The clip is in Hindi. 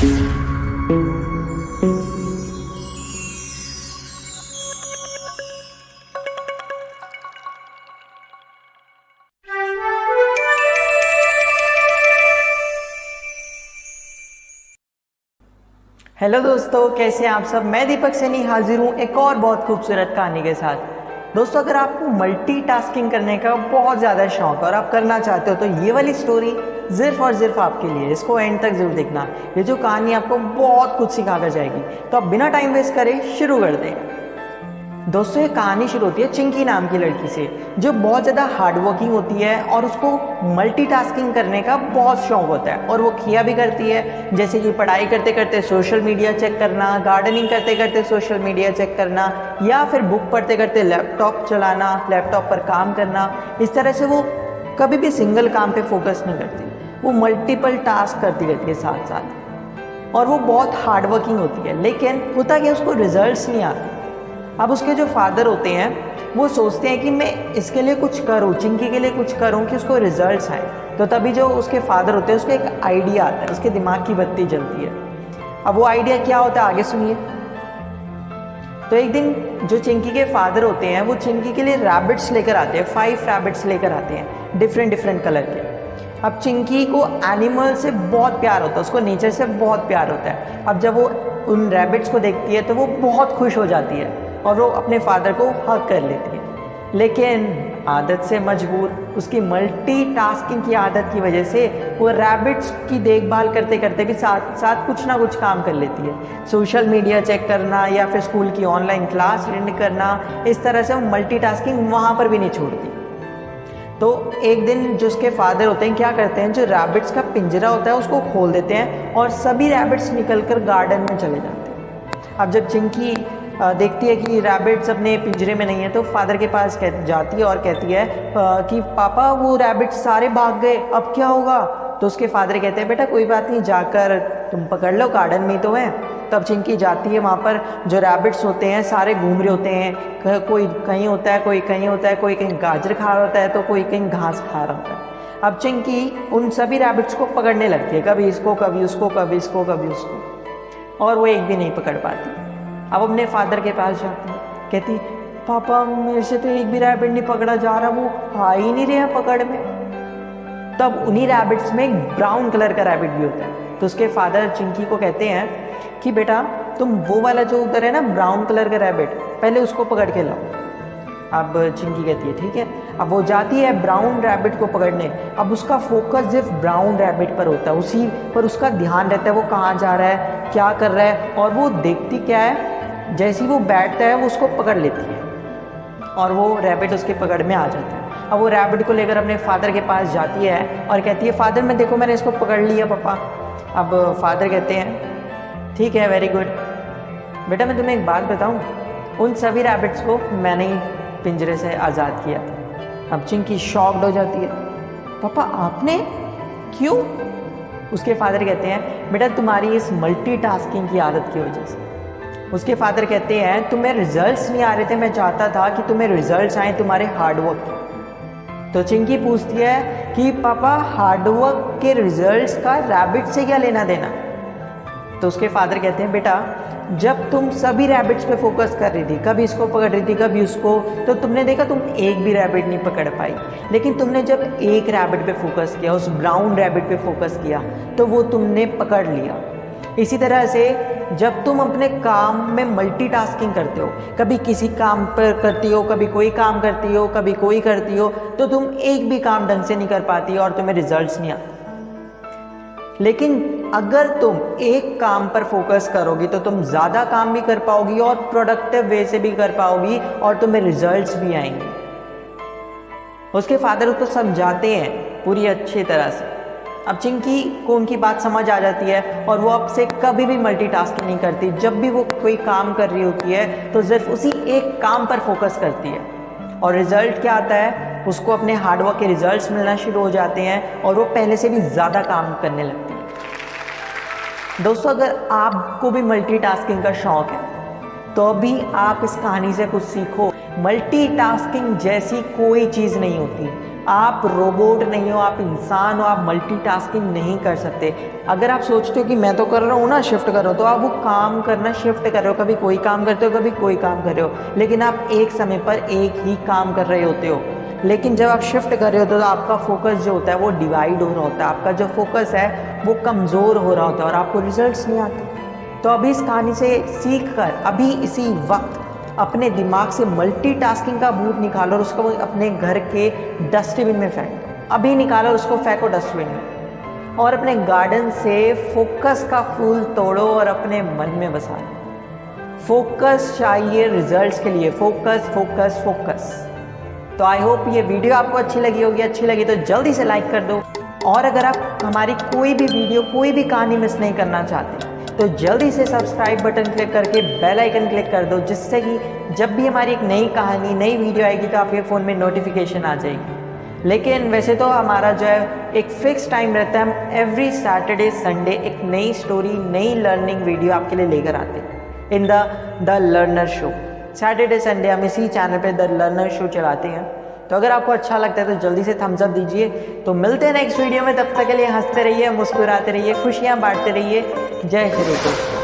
हेलो दोस्तों, कैसे हैं आप सब। मैं दीपक सैनी हाजिर हूँ एक और बहुत खूबसूरत कहानी के साथ। दोस्तों, अगर आपको मल्टीटास्किंग करने का बहुत ज़्यादा शौक है और आप करना चाहते हो तो ये वाली स्टोरी सिर्फ और सिर्फ आपके लिए। इसको एंड तक जरूर देखना। ये जो कहानी आपको बहुत कुछ सिखा कर जाएगी। तो आप बिना टाइम वेस्ट करे शुरू कर दें। दोस्तों, ये कहानी शुरू होती है चिंकी नाम की लड़की से, जो बहुत ज़्यादा हार्ड वर्किंग होती है और उसको मल्टीटास्किंग करने का बहुत शौक होता है और वो किया भी करती है। जैसे कि पढ़ाई करते करते सोशल मीडिया चेक करना, गार्डनिंग करते करते सोशल मीडिया चेक करना, या फिर बुक पढ़ते करते लैपटॉप चलाना, लैपटॉप पर काम करना। इस तरह से वो कभी भी सिंगल काम पे फोकस नहीं करती, वो मल्टीपल टास्क करती रहती है साथ साथ, और वो बहुत हार्ड वर्किंग होती है। लेकिन होता क्या, उसको रिजल्ट्स नहीं आते। अब उसके जो फादर होते हैं वो सोचते हैं कि मैं इसके लिए कुछ करूँ, चिंकी के लिए कुछ करूँ कि उसको रिजल्ट्स आए। तो तभी जो उसके फादर होते हैं उसको एक आइडिया आता है, उसके दिमाग की बत्ती जलती है। अब वो आइडिया क्या होता है आगे सुनिए। तो एक दिन जो चिंकी के फादर होते हैं वो चिंकी के लिए रैबिट्स लेकर आते हैं, 5 रैबिट्स लेकर आते हैं डिफरेंट डिफरेंट कलर के। अब चिंकी को एनिमल से बहुत प्यार होता है, उसको नेचर से बहुत प्यार होता है। अब जब वो उन रैबिट्स को देखती है तो वो बहुत खुश हो जाती है और वो अपने फादर को हग कर लेती है। लेकिन आदत से मजबूर, उसकी मल्टीटास्किंग की आदत की वजह से वो रैबिट्स की देखभाल करते करते भी साथ साथ कुछ ना कुछ काम कर लेती है। सोशल मीडिया चेक करना या फिर स्कूल की ऑनलाइन क्लास अटेंड करना, इस तरह से वो मल्टीटास्किंग वहाँ पर भी नहीं छोड़ती। तो एक दिन जो उसके फादर होते हैं क्या करते हैं, जो रैबिट्स का पिंजरा होता है उसको खोल देते हैं और सभी रैबिट्स निकलकर गार्डन में चले जाते हैं। अब जब चिंकी देखती है कि रैबिट्स अपने पिंजरे में नहीं है तो फादर के पास जाती है और कहती है कि पापा वो रैबिट्स सारे भाग गए, अब क्या होगा। तो उसके फादर कहते हैं बेटा कोई बात नहीं, जाकर तुम पकड़ लो, गार्डन में तो है। तब चिंकी जाती है, वहाँ पर जो रैबिट्स होते हैं सारे घूम रहे होते हैं, कोई कहीं होता है, कोई कहीं होता है, कोई कहीं गाजर खा रहा होता है तो कोई कहीं घास खा रहा होता है। अब चिंकी उन सभी रैबिट्स को पकड़ने लगती है, कभी इसको कभी उसको, कभी इसको कभी उसको, और वो एक भी नहीं पकड़ पाती। अब अपने फादर के पास जाती है, कहती पापा मेरे से तो एक भी रैबिट नहीं पकड़ा जा रहा, वो आ ही नहीं रहा पकड़ में। तब उन्हीं रैबिट्स में एक ब्राउन कलर का रैबिट भी होता है। तो उसके फादर चिंकी को कहते हैं कि बेटा तुम वो वाला जो उधर है ना ब्राउन कलर का रैबिट, पहले उसको पकड़ के लाओ। अब चिंकी कहती है ठीक है। अब वो जाती है ब्राउन रैबिट को पकड़ने। अब उसका फोकस सिर्फ ब्राउन रैबिट पर होता है, उसी पर उसका ध्यान रहता है, वो कहाँ जा रहा है, क्या कर रहा है। और वो देखती क्या है, जैसे ही वो बैठता है वो उसको पकड़ लेती है और वो रैबिट उसके पकड़ में आ जाता है। अब वो रैबिट को लेकर अपने फादर के पास जाती है और कहती है फादर मैं देखो मैंने इसको पकड़ लिया पापा। अब फादर कहते हैं ठीक है वेरी गुड। बेटा मैं तुम्हें एक बात बताऊं, उन सभी रैबिट्स को मैंने ही पिंजरे से आज़ाद किया था। अब चिंकी शॉक्ड हो जाती है, पापा आपने, क्यों। उसके फादर कहते हैं बेटा तुम्हारी इस मल्टीटास्किंग की आदत की वजह से। उसके फादर कहते हैं तुम्हें रिजल्ट्स नहीं आ रहे थे, मैं चाहता था कि तुम्हें रिजल्ट्स आए तुम्हारे हार्डवर्क के। तो चिंकी पूछती है कि पापा हार्डवर्क के रिजल्ट्स का रैबिट से क्या लेना देना। तो उसके फादर कहते हैं बेटा जब तुम सभी रैबिट्स पे फोकस कर रही थी, कभी इसको पकड़ रही थी कभी उसको, तो तुमने देखा तुम एक भी रैबिट नहीं पकड़ पाई। लेकिन तुमने जब एक रैबिट पे फोकस किया, उस ब्राउन रैबिट पे फोकस किया, तो वो तुमने पकड़ लिया। इसी तरह से जब तुम अपने काम में मल्टीटास्किंग करते हो, कभी किसी काम पर करती हो, कभी कोई काम करती हो, कभी कोई करती हो, तो तुम एक भी काम ढंग से नहीं कर पाती और तुम्हें रिजल्ट्स नहीं आते। लेकिन अगर तुम एक काम पर फोकस करोगी तो तुम ज़्यादा काम भी कर पाओगी और प्रोडक्टिव वे से भी कर पाओगी और तुम्हें रिजल्ट्स भी आएंगे। उसके फादर उसको समझाते हैं पूरी अच्छी तरह से। अब चिंकी को उनकी बात समझ आ जाती है और वो अब से कभी भी मल्टीटास्किंग नहीं करती। जब भी वो कोई काम कर रही होती है तो सिर्फ उसी एक काम पर फोकस करती है और रिजल्ट क्या आता है, उसको अपने हार्डवर्क के रिजल्ट्स मिलना शुरू हो जाते हैं और वो पहले से भी ज़्यादा काम करने लगती है। दोस्तों अगर आपको भी मल्टीटास्किंग का शौक है तो अभी आप इस कहानी से कुछ सीखो। मल्टीटास्किंग जैसी कोई चीज़ नहीं होती। आप रोबोट नहीं हो, आप इंसान हो, आप मल्टीटास्किंग नहीं कर सकते। अगर आप सोचते हो कि मैं तो कर रहा हूँ ना, शिफ्ट कर रहा हूँ, तो आप वो काम करना शिफ्ट कर रहे हो। कभी कोई काम करते हो, कभी कोई काम कर रहे हो, लेकिन आप एक समय पर एक ही काम कर रहे होते हो। लेकिन जब आप शिफ्ट कर रहे होते हो तो आपका फोकस जो होता है वो डिवाइड हो रहा होता है, आपका जो फोकस है वो कमज़ोर हो रहा होता है और आपको रिजल्ट्स नहीं आते। तो अभी इस कहानी से सीख कर अभी इसी वक्त अपने दिमाग से मल्टीटास्किंग का भूत निकालो और उसको अपने घर के डस्टबिन में फेंको। अभी निकालो, उसको फेंको डस्टबिन में, और अपने गार्डन से फोकस का फूल तोड़ो और अपने मन में बसा लो। फोकस चाहिए रिजल्ट्स के लिए, फोकस फोकस फोकस। तो आई होप ये वीडियो आपको अच्छी लगी होगी। अच्छी लगी तो जल्दी से लाइक कर दो, और अगर आप हमारी कोई भी वीडियो, कोई भी कहानी मिस नहीं करना चाहते तो जल्दी से सब्सक्राइब बटन क्लिक करके बेल आइकन क्लिक कर दो, जिससे कि जब भी हमारी एक नई कहानी, नई वीडियो आएगी तो आपके फ़ोन में नोटिफिकेशन आ जाएगी। लेकिन वैसे तो हमारा जो है एक फिक्स टाइम रहता है, हम एवरी सैटरडे संडे एक नई स्टोरी, नई लर्निंग वीडियो आपके लिए लेकर आते हैं in the learner show. Saturday Sunday हम इसी चैनल पे द लर्नर शो चलाते हैं। तो अगर आपको अच्छा लगता है तो जल्दी से थम्स अप दीजिए। तो मिलते हैं नेक्स्ट वीडियो में, तब तक के लिए हंसते रहिए, मुस्कुराते रहिए, खुशियाँ बांटते रहिए। जय श्री कृष्ण।